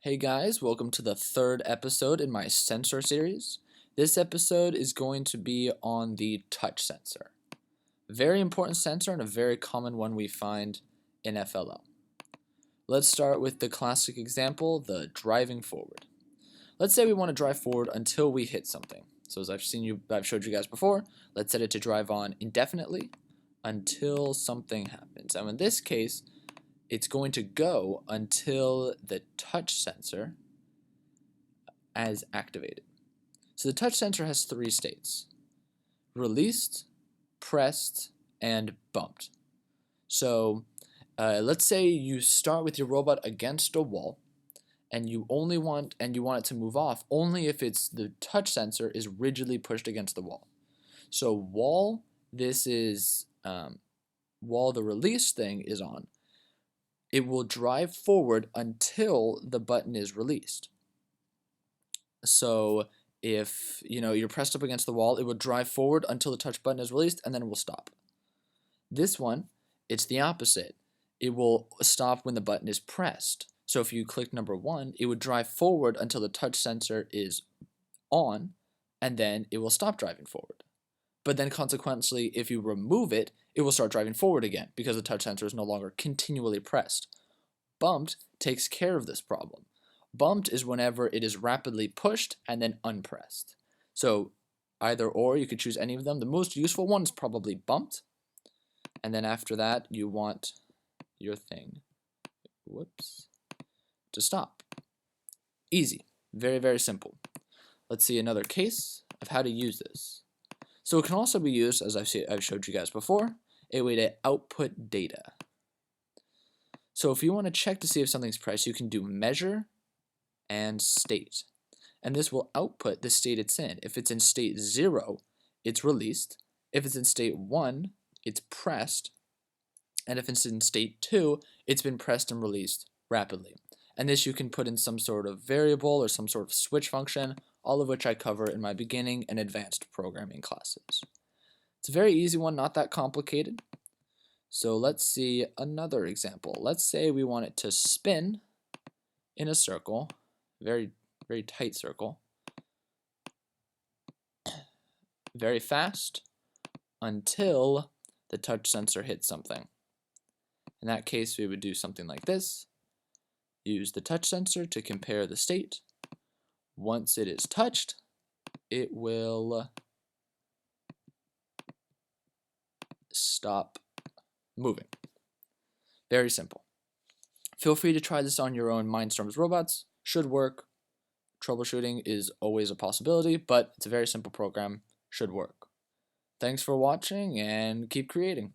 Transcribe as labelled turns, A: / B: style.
A: Hey guys, welcome to the third episode in my sensor series. This episode is going to be on the touch sensor. Very important sensor and a very common one we find in FLL. Let's start with the classic example, the driving forward. Let's say we want to drive forward until we hit something. So as I've showed you guys before, let's set it to drive on indefinitely until something happens. And in this case, it's going to go until the touch sensor is activated. So the touch sensor has three states: released, pressed, and bumped. So let's say you start with your robot against a wall and you want it to move off only if the touch sensor is rigidly pushed against the wall. So while the release thing is on, it will drive forward until the button is released. So if you're pressed up against the wall, it will drive forward until the touch button is released, and then it will stop. This one, it's the opposite. It will stop when the button is pressed. So if you click number 1, it would drive forward until the touch sensor is on, and then it will stop driving forward. But then consequently, if you remove it, it will start driving forward again because the touch sensor is no longer continually pressed. Bumped takes care of this problem. Bumped is whenever it is rapidly pushed and then unpressed. So either or, you could choose any of them. The most useful one is probably bumped. And then after that, you want your thing, to stop. Easy. Very, very simple. Let's see another case of how to use this. So it can also be used, as I've showed you guys before, a way to output data. So if you want to check to see if something's pressed, you can do measure and state. And this will output the state it's in. If it's in state 0, it's released. If it's in state 1, it's pressed. And if it's in state 2, it's been pressed and released rapidly. And this you can put in some sort of variable or some sort of switch function, all of which I cover in my beginning and advanced programming classes. It's a very easy one, not that complicated. So let's see another example. Let's say we want it to spin in a circle, very, very tight circle, very fast until the touch sensor hits something. In that case, we would do something like this. Use the touch sensor to compare the state. Once it is touched, it will stop moving. Very simple. Feel free to try this on your own Mindstorms robots. Should work. Troubleshooting is always a possibility, but it's a very simple program. Should work. Thanks for watching and keep creating.